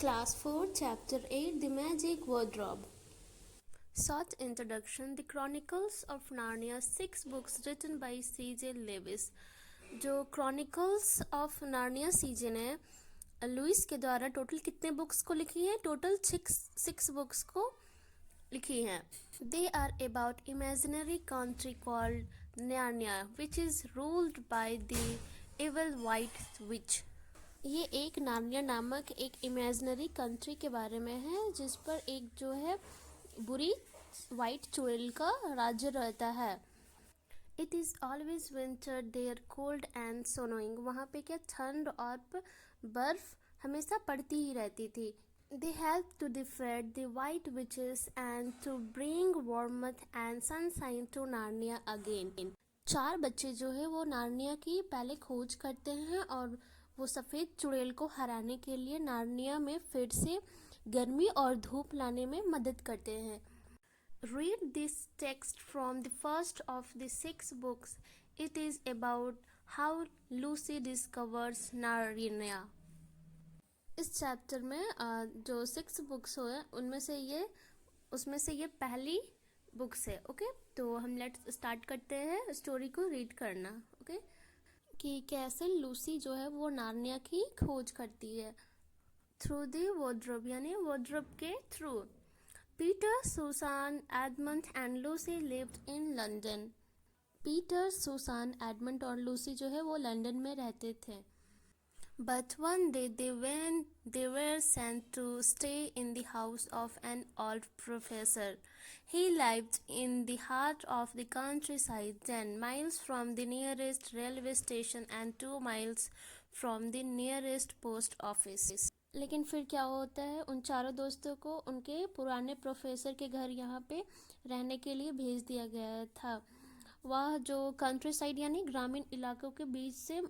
Class 4, Chapter 8, The Magic Wardrobe. Short introduction. The Chronicles of Narnia, 6 books written by C.J. Lewis. जो Chronicles of Narnia C.J. ने Louis के द्वारा total कितने books को लिखी हैं? टोटल 6 बुक्स को लिखी हैं. They are about imaginary country called Narnia, which is ruled by the evil white witch. ये एक नार्निया नामक एक इमेजिनरी कंट्री के बारे में है जिस पर एक जो है बुरी वाइट चुड़ैल का राज्य रहता है. It is always winter there cold and snowing. वहाँ पे क्या ठंड और बर्फ हमेशा पड़ती ही रहती थी. They help to defeat the white witches and to bring warmth and sunshine to Narnia again. 4 बच्चे जो है वो नार्निया की पहले खोज करते हैं और वो सफ़ेद चुड़ैल को हराने के लिए नार्निया में फिर से गर्मी और धूप लाने में मदद करते हैं. Read this text from the first of the 6 books. It is about how Lucy discovers Narnia. इस चैप्टर में जो 6 बुक्स हुए उसमें से ये पहली बुक्स है. ओके, तो हम लेट्स स्टार्ट करते हैं स्टोरी को रीड करना. ओके, कि कैसे लूसी जो है वो नार्निया की खोज करती है. थ्रू द वार्डरोब, यानी वार्डरोब के through. Peter, Susan, Edmund and Lucy lived in London. Peter, Susan, Edmund और लूसी जो है वो लंदन में रहते थे. But one day they were sent to stay in the house of an old professor. He lived in the heart of the countryside, 10 miles from the nearest railway station and 2 miles from the nearest post office. लेकिन फिर क्या होता है, उन चारों दोस्तों को उनके पुराने प्रोफेसर के घर यहाँ पे रहने के लिए भेज दिया गया था. वह जो कंट्री साइड यानी ग्रामीण इलाकों के बीच से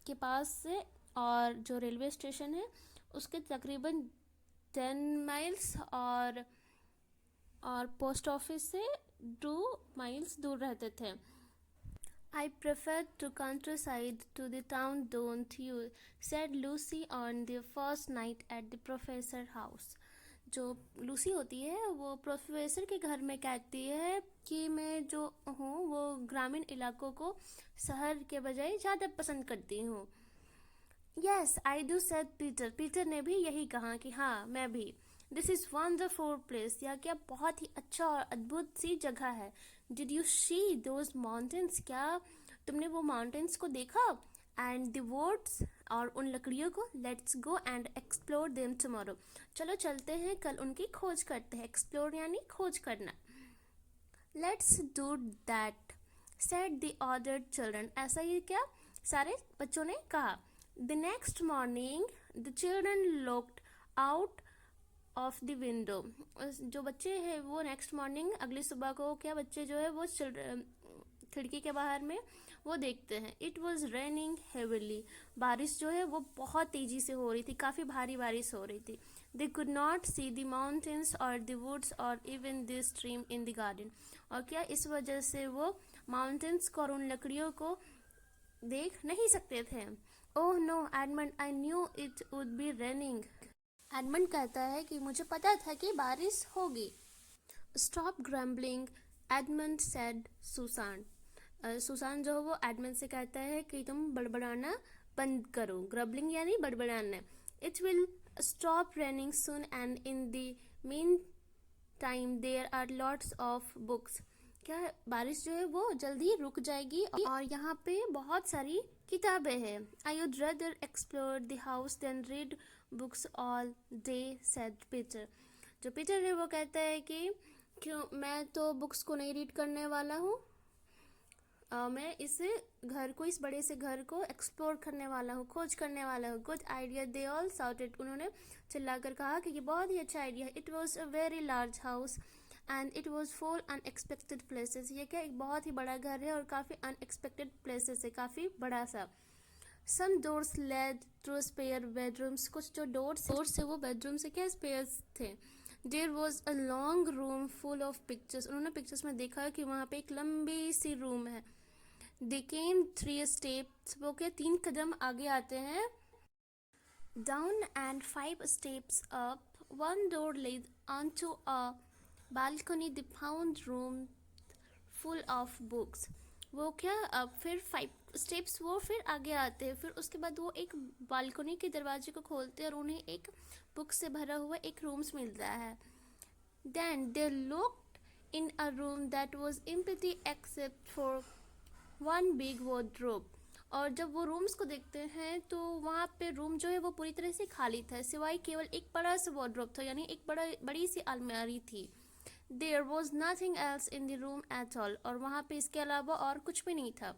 के पास से और जो रेलवे स्टेशन है उसके तकरीबन 10 माइल्स और पोस्ट ऑफिस से 2 माइल्स दूर रहते थे. I prefer to countryside to the town, don't you? said Lucy on the first night at the professor house. जो लूसी होती है वो प्रोफेसर के घर में कहती है कि मैं जो हूँ वो ग्रामीण इलाकों को शहर के बजाय ज़्यादा पसंद करती हूँ. Yes, I do, said Peter. Peter ने भी यही कहा कि हाँ मैं भी. This is wonderful place. यह क्या बहुत ही अच्छा और अद्भुत सी जगह है. Did you see those mountains? क्या तुमने वो माउंटेन्स को देखा? And the woods, और उन लकड़ियों को. Let's go and explore them tomorrow. चलो चलते हैं, कल उनकी खोज करते हैं. Explore यानी खोज करना. Let's do that, said the other children. ऐसा ही क्या सारे बच्चों ने कहा. The next morning, the children looked out of the window. जो बच्चे हैं वो नेक्स्ट मॉर्निंग अगली सुबह को क्या बच्चे जो है वो खिड़की के बाहर में वो देखते हैं. It was raining heavily. बारिश जो है वो बहुत तेज़ी से हो रही थी, काफ़ी भारी बारिश हो रही थी. They could not see the mountains or the woods or even the stream in the garden. और क्या इस वजह से वो माउंटेन्स को और उन लकड़ियों को देख नहीं सकते थे. Oh no Edmund, I knew it would be raining. Edmund कहता है कि मुझे पता था कि बारिश होगी. Stop grumbling, Edmund said Susan. Susan जो है वो एडमंड से कहता है कि तुम बड़बड़ाना बंद करो. ग्रम्बलिंग यानी बड़बड़ाना. It will stop raining soon and in the meantime there are lots of books. क्या बारिश जो है वो जल्दी रुक जाएगी और यहाँ पे बहुत सारी किताबें हैं. I would rather explore the house than read books all day, said Peter. जो पीटर है वो कहता है कि क्यों मैं तो बुक्स को नहीं रीड करने वाला हूँ, मैं इस बड़े से घर को एक्सप्लोर करने वाला हूँ, खोज करने वाला हूँ. Good idea, they all shouted. उन्होंने चिल्लाकर कहा कि ये बहुत ही अच्छा आइडिया है. It was a very large house and it was full unexpected places. ये क्या एक बहुत ही बड़ा घर है और काफ़ी अनएक्सपेक्टेड प्लेसेस है, काफ़ी बड़ा सा. Some doors led to spare bedrooms. कुछ जो डोर्स है वो बेडरूम से क्या स्पेयर्स थे. There was a long room full of pictures. उन्होंने पिक्चर्स में देखा कि वहाँ पे एक लंबी सी रूम है. दे केम 3 स्टेप्स. वो क्या 3 कदम आगे आते हैं. Down and 5 steps up, one door led onto a balcony. They found room full of books. वो क्या अब फिर 5 स्टेप्स वो फिर आगे आते हैं, फिर उसके बाद वो एक बालकनी के दरवाजे को खोलते हैं और उन्हें एक बुक से भरा हुआ एक रूम्स मिलता है. Then they looked in a room that was empty except for one big wardrobe. और जब वो रूम्स को देखते हैं तो वहाँ पे रूम जो है वो पूरी तरह से खाली था, सिवाय केवल एक बड़ा सा वॉर्डरोब था, यानी एक बड़ी सी अलमारी थी. There was nothing else in the room at all. और वहाँ पे इसके अलावा और कुछ भी नहीं था.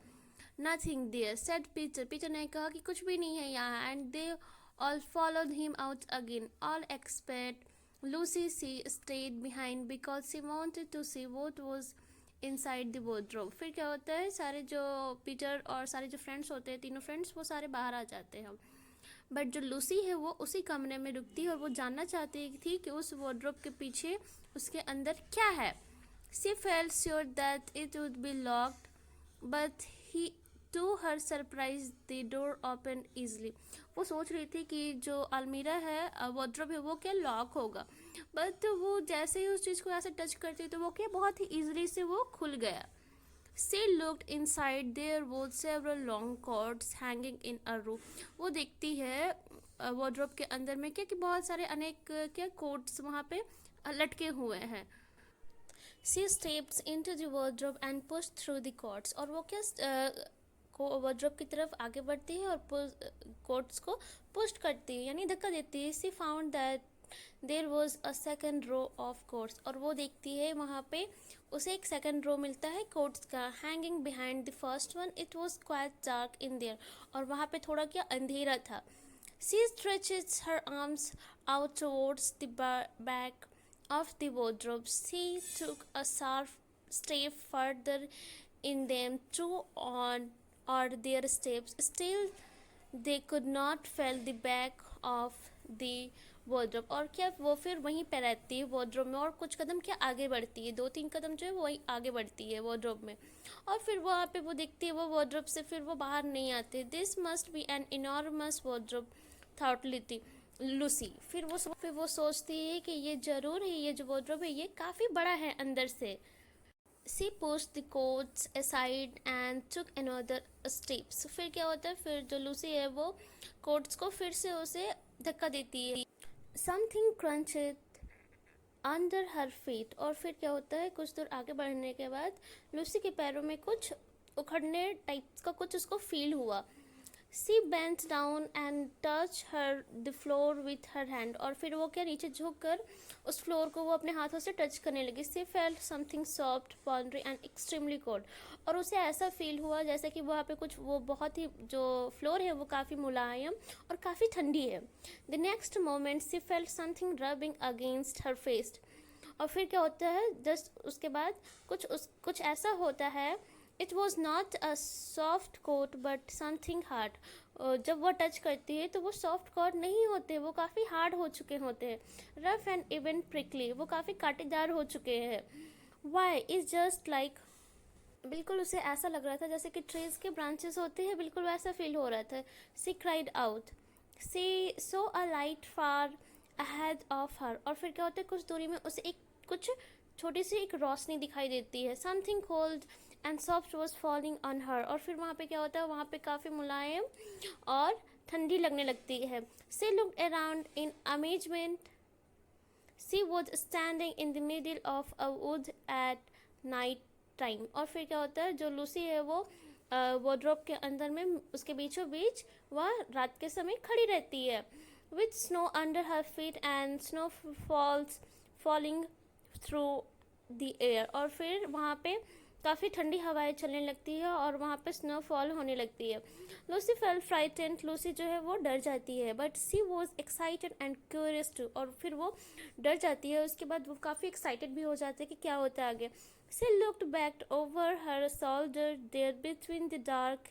Nothing there said Peter. Peter ने कहा कि कुछ भी नहीं है यहाँ. And they all followed him out again, all except Lucy. She stayed behind because she wanted to see what was inside the wardrobe. फिर क्या होता है, सारे जो पीटर और सारे जो फ्रेंड्स होते हैं, तीनों फ्रेंड्स, वो सारे बाहर आ जाते हैं. बट जो लूसी है वो उसी कमरे में रुकती है और वो जानना चाहती थी कि उस वॉर्डरोब के पीछे उसके अंदर क्या है. She felt sure that it would be locked, but he to her surprise the door open easily. वो सोच रही थी कि जो अलमीरा है, वॉर्डरोब है, वो क्या लॉक होगा, बट वो जैसे ही उस चीज़ को ऐसे टच करती तो वो क्या बहुत ही ईजिली से वो खुल गया. She looked inside. There was several long cords hanging in a row. वो देखती है वॉर्डरोब के अंदर में क्या कि बहुत सारे अनेक क्या कोट्स वहाँ पे लटके हुए हैं. She steps into the wardrobe and pushed through the cords. और वो क्या वॉर्डरोब की तरफ आगे बढ़ती है और कोट्स को पुश करती है, यानी धक्का देती है. She found that there was a second row of coats. और वो देखती है वहाँ पे उसे एक सेकंड रो मिलता है कोट्स का. Hanging behind the first one. It was quite dark in there. और वहाँ पे थोड़ा क्या अंधेरा था. She stretches her arms out towards the back of the wardrobe. She took a sharp step further in them. Two on or their steps. Still, they could not feel the back of the wardrobe. और क्या वो फिर वहीं पे रहती है wardrobe में और कुछ कदम क्या आगे बढ़ती है, 2-3 कदम जो है वो वहीं आगे बढ़ती है वॉर्डरोब में. और फिर वहाँ पे वो देखती है वो वॉर्डरोब से फिर वो बाहर नहीं आते. This must be an enormous wardrobe thought Lucy. फिर वो सोचती है कि ये ज़रूर है, ये जो वॉर्डरोब है ये काफ़ी बड़ा है अंदर से. She pushed the coats aside and took another steps. फिर क्या होता है, फिर जो लूसी है वो कोट्स को फिर से उसे धक्का देती है. Something crunched under her feet. और फिर क्या होता है, कुछ दूर आगे बढ़ने के बाद लूसी के पैरों में कुछ उखड़ने टाइप का कुछ उसको फील हुआ. She bent down and touched her the floor with her hand. और फिर वो क्या नीचे झुक कर उस फ्लोर को वो अपने हाथों से टच करने लगी. She felt something soft, spongy and extremely cold. और उसे ऐसा फील हुआ जैसे कि वहाँ पे कुछ वो बहुत ही जो फ्लोर है वो काफ़ी मुलायम और काफ़ी ठंडी है. The next moment she felt something rubbing against her face. और फिर क्या होता है, जस्ट उसके बाद कुछ ऐसा होता है. It was not a soft coat but something hard. जब वो टच करती है तो वो सॉफ्ट कोट नहीं होते, वो काफ़ी हार्ड हो चुके होते हैं. रफ एंड इवन प्रिकली, वो काफ़ी कांटेदार हो चुके हैं. वाई इज जस्ट लाइक, बिल्कुल उसे ऐसा लग रहा था जैसे कि ट्रीज के ब्रांचेस होते हैं, बिल्कुल वैसा फील हो रहा था. She cried out. She saw a light far ahead of her. और फिर क्या होता है, कुछ दूरी में उसे एक कुछ छोटी सी एक रोशनी दिखाई देती है. Something cold and soft was falling on her. और फिर वहाँ पे क्या होता है, वहाँ पे काफ़ी मुलायम और ठंडी लगने लगती है. She looked around in amazement. She was standing in the middle of a wood at night time. और फिर क्या होता है, जो लूसी है वो वॉर्डरोब के अंदर में उसके बीचों बीच वह रात के समय खड़ी रहती है. With snow under her feet and snow falls falling through the air. और फिर वहाँ पे काफ़ी ठंडी हवाएं चलने लगती है और वहाँ पे स्नोफॉल होने लगती है. Lucy fail frightened. लूसी जो है वो डर जाती है. But she was excited and curious too. और फिर वो डर जाती है, उसके बाद वो काफ़ी एक्साइटेड भी हो जाती है कि क्या होता है आगे. She looked back over her shoulder there between the dark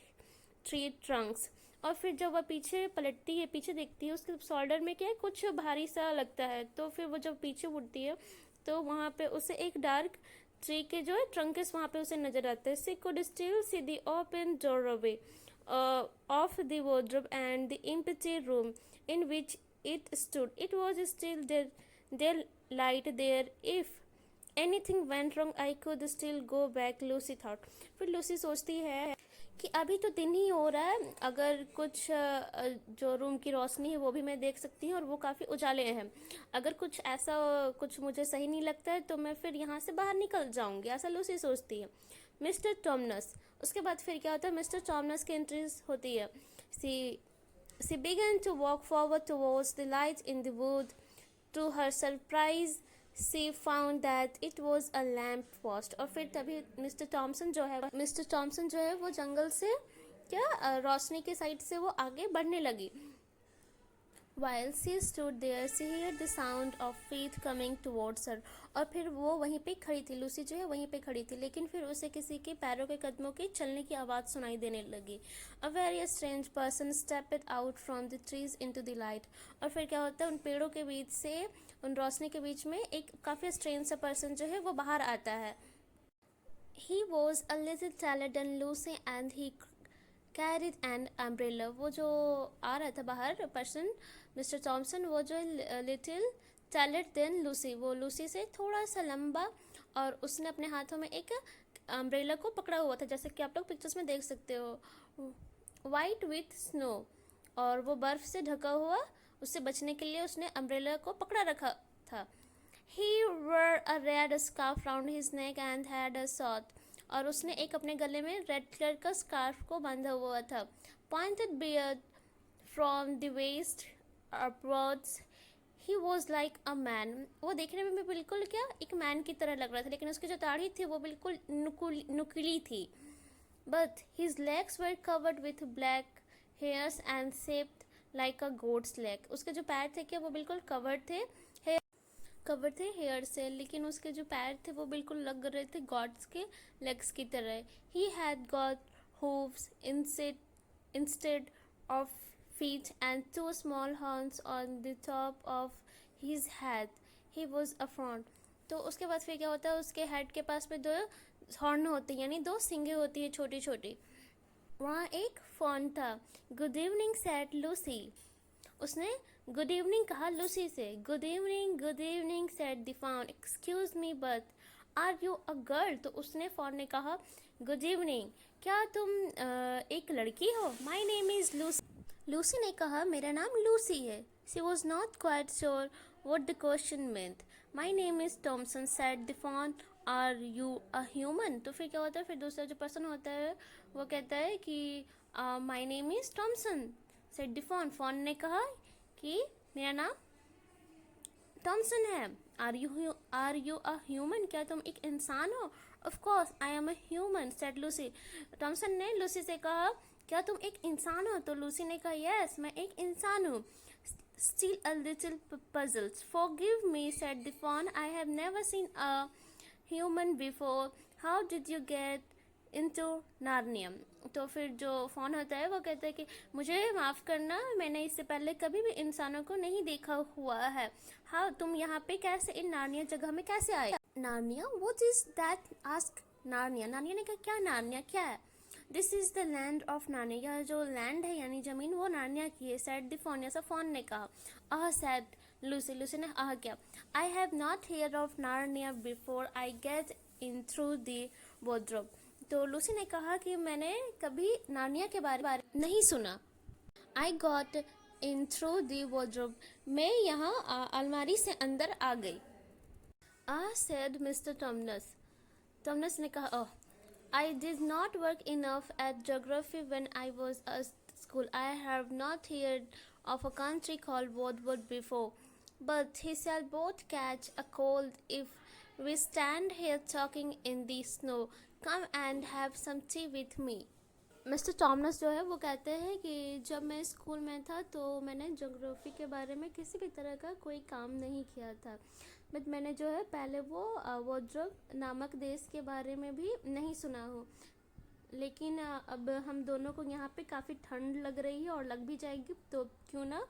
tree trunks. और फिर जब वह पीछे पलटती है, पीछे देखती है, उसके शोल्डर में क्या है, कुछ भारी सा लगता है. तो फिर वो जब पीछे उठती है तो वहाँ पे उसे एक डार्क ट्री के जो है ट्रंकेस वहाँ पे उसे नजर आते हैं. She could still see the open doorway of the wardrobe and the empty room in which it stood. It was still there, daylight there. If anything went wrong, I could still go back, Lucy thought. फिर Lucy सोचती है कि अभी तो दिन ही हो रहा है, अगर कुछ जो रूम की रोशनी है वो भी मैं देख सकती हूँ और वो काफ़ी उजाले हैं। अगर कुछ ऐसा कुछ मुझे सही नहीं लगता है तो मैं फिर यहाँ से बाहर निकल जाऊँगी, ऐसा लूसी सोचती है। मिस्टर टॉमनस, उसके बाद फिर क्या होता है, मिस्टर टॉमनस की एंट्रीज होती है। सी began to walk forward towards the light in the wood. To her surprise, she found that it was a lamp post. और फिर तभी मिस्टर टॉमसन जो है वो जंगल से क्या रोशनी के साइड से वो आगे बढ़ने लगी। While she stood there, she heard the sound of feet coming towards her. और फिर वो वहीं पे खड़ी थी, लूसी जो है वहीं पे खड़ी थी, लेकिन फिर उसे किसी के पैरों के कदमों के चलने की आवाज़ सुनाई देने लगी। A very strange person stepped out from the trees into the light. और फिर क्या होता है, उन पेड़ों के बीच से, उन रोशनी के बीच में एक काफ़ी स्ट्रेंज सा पर्सन जो है वो बाहर आता है। He was a little taller than Lucy and he carried an umbrella. वो जो आ रहा था बाहर पर्सन, मिस्टर थॉमसन, वो जो लिटिल टैलेंट देन लूसी, वो लूसी से थोड़ा सा लंबा, और उसने अपने हाथों में एक अम्ब्रेला को पकड़ा हुआ था, जैसे कि आप लोग पिक्चर्स में देख सकते हो। वाइट विथ स्नो, और वो बर्फ़ से ढका हुआ, उससे बचने के लिए उसने अम्ब्रेला को पकड़ा रखा था। He wore a red scarf round his neck and had a sword. और उसने एक अपने गले में रेड कलर का स्कार्फ को बांधा हुआ था। Pointed beard from the waist upwards. He was like a man. वो देखने में भी बिल्कुल क्या एक मैन की तरह लग रहा था, लेकिन उसकी जो दाढ़ी थी वो बिल्कुल नुकीली थी। But his legs were covered with black hairs and shaped like a goat's leg. उसके जो पैर थे क्या वो बिल्कुल कवर थे हेयर से, लेकिन उसके जो पैर थे वो बिल्कुल लग रहे थे गॉड्स के लेग्स की तरह। He had got hooves instead of feet and two small horns on the top of his head. He was a front. तो उसके बाद फिर क्या होता है, उसके हेड के पास में 2 हॉर्न होते हैं, यानी 2 सींगें होती है छोटी छोटी। वहाँ एक फॉन था। Good evening said Lucy. उसने गुड इवनिंग कहा लूसी से। Good evening said the faun. Excuse me but are you a girl. तो उसने फॉन ने कहा गुड इवनिंग, क्या तुम एक लड़की हो? My name is Lucy. Lucy ने कहा मेरा नाम लूसी है। She was not quite sure what the question meant. My name is Thomson said the faun. Are you a human. तो फिर क्या होता है, फिर दूसरा जो पर्सन होता है वो कहता है कि my name is Thomson said the faun. Faun ने कहा कि मेरा नाम टॉमसन है। आर यू अ ह्यूमन, क्या तुम एक इंसान हो? Of course I am a human said Lucy. Thomson ने लूसी से कहा क्या तुम एक इंसान हो? तो लूसी ने कहा यस, मैं एक इंसान हूँ। Still a little puzzled. Forgive me, said the fawn. I have never seen a human before. How did you get into Narnia? तो फिर जो फ़ोन होता है वो कहता है कि मुझे माफ़ करना, मैंने इससे पहले कभी भी इंसानों को नहीं देखा हुआ है। हाँ, तुम यहाँ पे कैसे, इन नार्निया जगह में कैसे आए? Narnia, what is that? Ask Narnia. Narnia ने कहा क्या नार्निया क्या है? This is the land of Narnia. यह जो लैंड है यानी ज़मीन वो नार्निया की है। सैड द फॉन, ऐसा फॉन ने कहा। Sad Lucy. लूसी ने क्या? I have not here of Narnia before I get in through the wardrobe. तो लूसी ने कहा कि मैंने कभी नार्निया के बारे में नहीं सुना। I got in through the wardrobe, मैं यहाँ अलमारी से अंदर आ गई। Said Mr टॉमनस। टॉमनस ने कहा I did not work enough at geography when I was at school. I have not heard of a country called Woodward before. But he shall both catch a cold if we stand here talking in the snow. Come and have some tea with me. Mr Tumnus जो है वो कहते हैं कि जब मैं school में था तो मैंने ज्योग्राफी के बारे में किसी भी तरह का कोई काम नहीं किया था, बट मैंने जो है पहले वो वॉर्डरोब नामक देश के बारे में भी नहीं सुना हो। लेकिन अब हम दोनों को यहाँ पे काफ़ी ठंड लग रही है और लग भी जाएगी, तो क्यों ना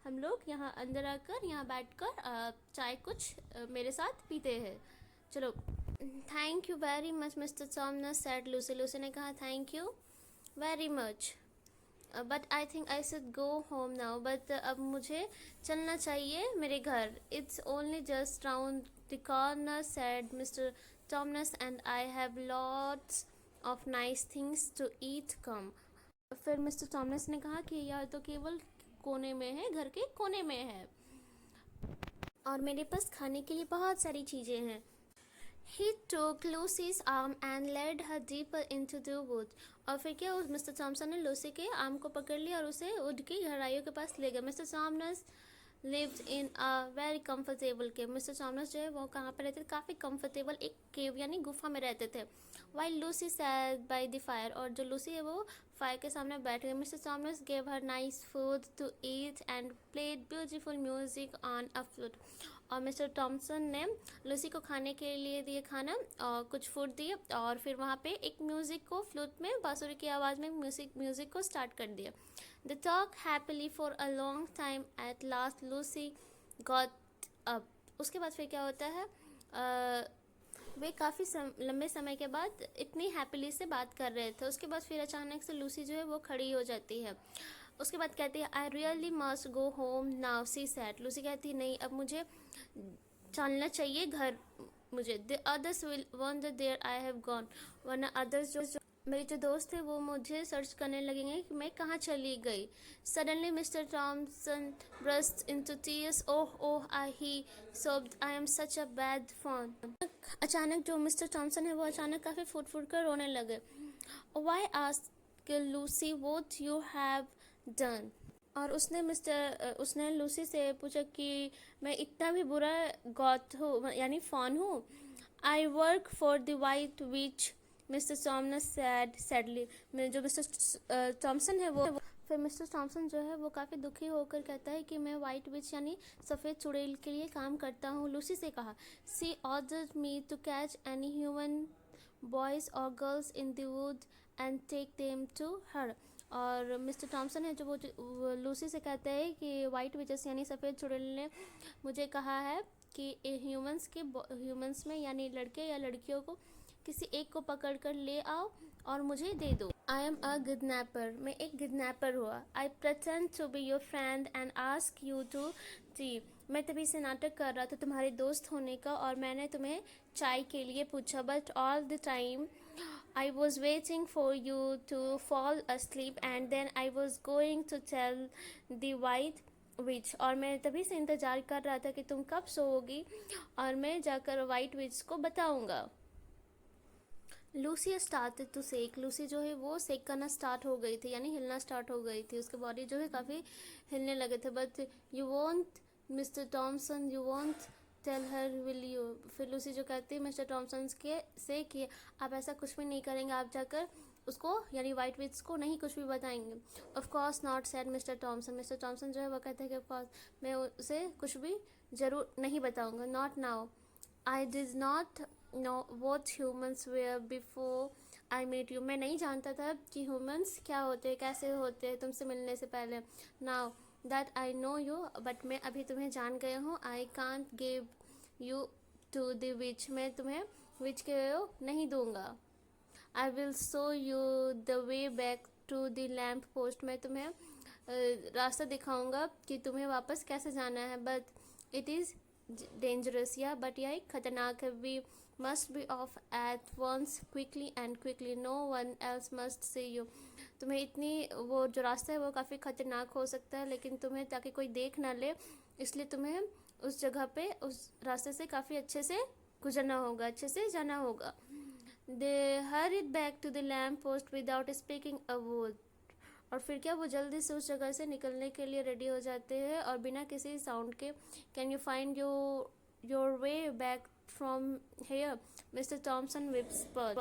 हम लोग यहाँ अंदर आकर यहाँ बैठकर चाय कुछ मेरे साथ पीते हैं। चलो। Thank you very much Mr Tumnus, said Lucy. Lucy ने कहा thank you very much. But I think I should go home now, but अब मुझे चलना चाहिए मेरे घर. It's only just round the corner said Mr Tumnus, and I have lots of nice things to eat, come. फिर Mr टॉमनस ने कहा कि यह तो केवल कोने में है, घर के कोने में है, और मेरे पास खाने के लिए बहुत सारी चीज़ें हैं. He took Lucy's arm and led her deeper into the wood. और फिर क्या, उस मिस्टर थॉमसन ने लूसी के आर्म को पकड़ लिया और उसे वुड की गहराइयों के पास ले गया. Mister Thomas lived in a very comfortable cave. Mister Thomas जो है वो कहाँ पर रहते थे, काफ़ी कंफर्टेबल एक केव यानी गुफा में रहते थे. While Lucy sat by the fire, और जो लूसी है वो फायर के सामने बैठ गई. Mister Thomas gave her nice food to eat and played beautiful music on a flute. और मिस्टर टॉमसन ने लूसी को खाने के लिए दिए खाना और कुछ फूड दिए, और फिर वहाँ पे एक म्यूज़िक को फ्लूट में बांसुरी की आवाज़ में म्यूज़िक को स्टार्ट कर दिया. The talk happily for a long time. At last Lucy got up. उसके बाद फिर क्या होता है, वे काफ़ी लंबे समय के बाद इतनी हैप्पीली से बात कर रहे थे. उसके बाद फिर अचानक से लूसी जो है वो खड़ी हो जाती है. उसके बाद कहती है, I really must go home now, she said. Lucy कहती है, नहीं अब मुझे चलना चाहिए घर मुझे. The others will wonder there I have gone. वरना अदर्स जो मेरे जो दोस्त थे वो मुझे सर्च करने लगेंगे कि मैं कहाँ चली गई. Suddenly Mr Tumnus burst into tears. Oh oh I he sobbed, I am such a bad faun. अचानक जो मिस्टर टॉमसन है वो अचानक काफ़ी फूट फूट कर रोने लगे. Why asked Lucy what you have done. और उसने लूसी से पूछा कि मैं इतना भी बुरा गॉथ हूँ यानी फॉन हूँ. I work for the white which, mister Thomson sad sadly. जो मिस्टर टॉमसन है वो फिर मिस्टर टॉमसन जो है वो काफ़ी दुखी होकर कहता है कि मैं वाइट विच यानी सफ़ेद चुड़ैल के लिए काम करता हूँ. लूसी से कहा, she ordered me to catch any human boys और girls in the wood and take them to her. और मिस्टर टॉमसन है जो वो लूसी से कहते हैं कि वाइट विचेस यानी सफ़ेद चुड़ैल ने मुझे कहा है कि ह्यूमंस में यानी लड़के या लड़कियों को किसी एक को पकड़ कर ले आओ और मुझे दे दो. आई एम अ किडनैपर, मैं एक किडनैपर हुआ. I pretended to be your friend and ask you to tea. मैं तभी से नाटक कर रहा था तुम्हारे दोस्त होने का और मैंने तुम्हें चाय के लिए पूछा. But all the time I was waiting for you to fall asleep and then I was going to tell the white witch. और मैं तभी से इंतज़ार कर रहा था कि तुम कब सोओगी और मैं जाकर वाइट विच को बताऊंगा. Lucy started to shake. Lucy जो है वो सेक करना स्टार्ट हो गई थी यानी हिलना स्टार्ट हो गई थी. उसके बॉडी जो है काफ़ी हिलने लगे थे. But you won't mister Thomson, you won't tell her will you. फिर लूसी जो कहती है मिस्टर टॉमसन के से कि आप ऐसा कुछ भी नहीं करेंगे, आप जाकर उसको यानी वाइट विच को नहीं कुछ भी बताएंगे. Of course not sad mister Thomson. Mister Thomson जो है वो कहते हैं कि ऑफ कोर्स मैं उसे कुछ भी ज़रूर नहीं बताऊंगा. Not now. I did not know what humans were before I met you. मैं नहीं जानता था कि ह्यूमंस क्या होते हैं, कैसे होते हैं तुमसे मिलने से पहले. Now that I know you, but मैं अभी तुम्हें जान गया हूँ. I can't give you to the witch. मैं तुम्हें विच के नहीं दूंगा. I will show you the way back to the lamp post. मैं तुम्हें रास्ता दिखाऊंगा कि तुम्हें वापस कैसे जाना है. But it is dangerous. या बट यह एक खतरनाक है. We must be off at once, quickly and quickly. No one else must see you. तुम्हें इतनी वो जो रास्ता है वो काफ़ी ख़तरनाक हो सकता है लेकिन तुम्हें ताकि कोई देख ना ले इसलिए तुम्हें उस जगह पे उस रास्ते से काफ़ी अच्छे से गुजरना होगा, अच्छे से जाना होगा. They hurried back to the lamp post without speaking a word. और फिर क्या वो जल्दी से उस जगह से निकलने के लिए रेडी हो जाते हैं और बिना किसी साउंड के. Can you find your way back from here, mister Thomson whispered.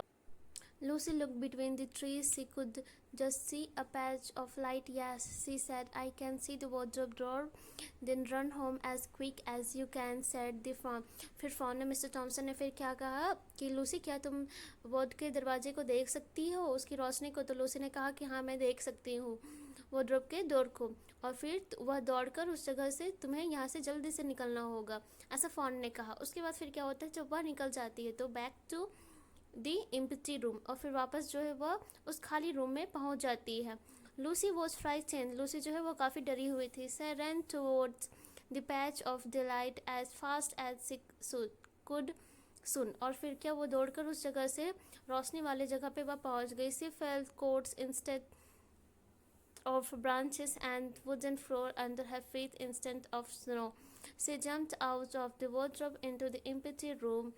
Lucy looked between the trees. She could just see a patch of light. Yes, she said, I can see the wardrobe door. Then run home as quick as you can, said the fawn. फिर fawn ने mister Thomson ने फिर क्या कहा कि Lucy क्या तुम ward के दरवाजे को देख सकती हो, उसकी रोशनी को. तो लूसी ने कहा कि हाँ मैं देख सकती हूँ वार्डरोब के डोर को. और फिर वह दौड़कर उस जगह से तुम्हें यहाँ से जल्दी से निकलना होगा, ऐसा फॉन ने कहा. उसके बाद फिर क्या होता है जब वह निकल जाती है तो back to the empty room. और फिर वापस जो है वह उस खाली रूम में पहुंच जाती है. लूसी वॉज फ्राइटेंड, लूसी जो है वो काफ़ी डरी हुई थी. She ran towards the patch of delight as fast as she could soon. और फिर क्या, वो दौड़कर उस जगह से रोशनी वाली जगह पे वह पहुंच गई. She felt coats instead of branches and wooden floor under her feet instead of snow. She jumped out of the wardrobe into the empty room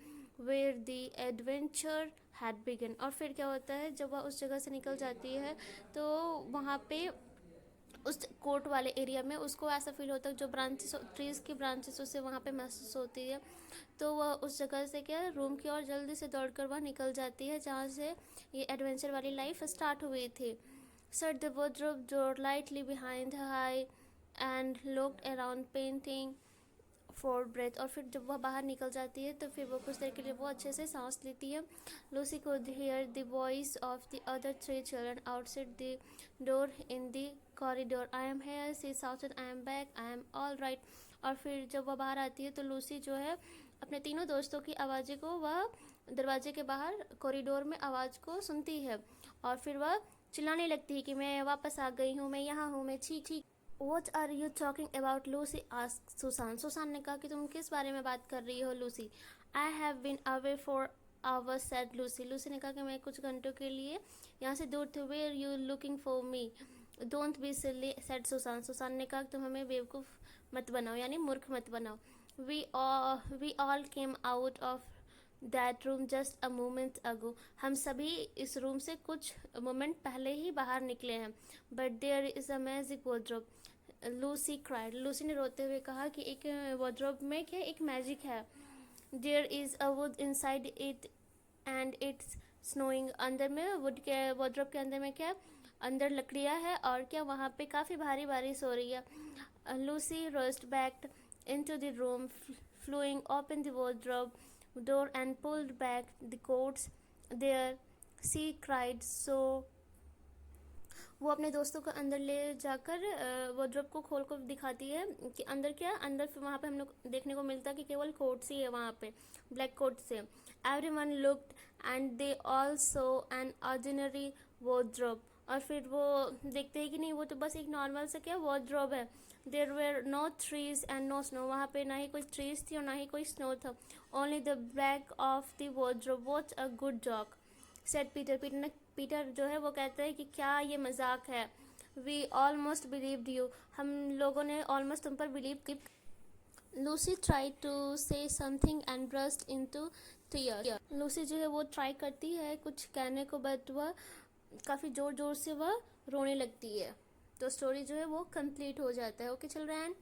where the adventure had begun. और फिर क्या होता है, जब वह उस जगह से निकल जाती है तो वहाँ पे उस कोर्ट वाले एरिया में उसको ऐसा फील होता है, जो ब्रांचेस ट्रीज़ की ब्रांचेस उससे वहाँ पे महसूस होती है. तो वह उस जगह से क्या, रूम की ओर जल्दी से दौड़कर वह निकल जाती है जहाँ से ये एडवेंचर वाली लाइफ स्टार्ट हुई थी. Shut the wardrobe door lightly behind her eye and looked around painting for breath. और फिर जब वह बाहर निकल जाती है तो फिर वो कुछ देर के लिए वो अच्छे से सांस लेती है. Lucy could hear the voice of the other three children outside the door in the corridor. I am here, she shouted. I am back, I am all right. और फिर जब वह बाहर आती है तो लूसी जो है अपने तीनों दोस्तों की आवाज़ें को वह दरवाजे के बाहर कॉरिडोर में आवाज़ को सुनती है और फिर वह चिल्लाने लगती है कि मैं वापस आ गई हूँ, मैं यहाँ हूँ, मैं ठीक. What are you talking about, Lucy asked Susan. Susan ने कहा कि तुम किस बारे में बात कर रही हो, Lucy. I have been away for hours, said Lucy. Lucy ने कहा कि मैं कुछ घंटों के लिए यहाँ से दूर थी. Where you looking for me? Don't be silly, said Susan. Susan ने कहा कि तुम हमें बेवकूफ़ मत बनाओ, यानी मूर्ख मत बनाओ. We all came out of that room just a moment ago. हम सभी इस रूम से कुछ मोमेंट पहले ही बाहर निकले हैं. But there is a magic wardrobe, Lucy cried. Lucy ने रोते हुए कहा कि एक wardrobe में क्या एक मैजिक है. There is a wood inside it and it's snowing. अंदर में वुड के wardrobe के अंदर में क्या, अंदर लकड़ियाँ है और क्या वहाँ पे काफ़ी भारी बारिश हो रही है. Lucy rushed back into the room, flew open the wardrobe door and pulled back the coats. There, she cried. So वो अपने दोस्तों को अंदर ले जाकर वार्डरोब को खोल कर दिखाती है कि अंदर क्या, अंदर फिर वहाँ पे हम लोग देखने को मिलता है कि केवल कोट्स ही है वहाँ पे, ब्लैक कोट से. Everyone looked and they all saw an ordinary wardrobe. और फिर वो देखते हैं कि नहीं, वो तो बस एक नॉर्मल सा क्या वार्डरोब है. There were no trees and no snow. वहाँ पे ना ही कोई ट्रीज थी और ना ही कोई स्नो था. Only the back of the wardrobe. What a good joke, said Peter. Peter जो है वो कहता है कि क्या ये मजाक है. We almost believed you. हम लोगों ने almost तुम पर बिलीव की. Lucy tried to say something and burst into tears. Lucy जो है वो ट्राई करती है कुछ कहने को, बट वह काफ़ी ज़ोर ज़ोर से वह रोने लगती है. तो स्टोरी जो है वो कंप्लीट हो जाता है. Okay children.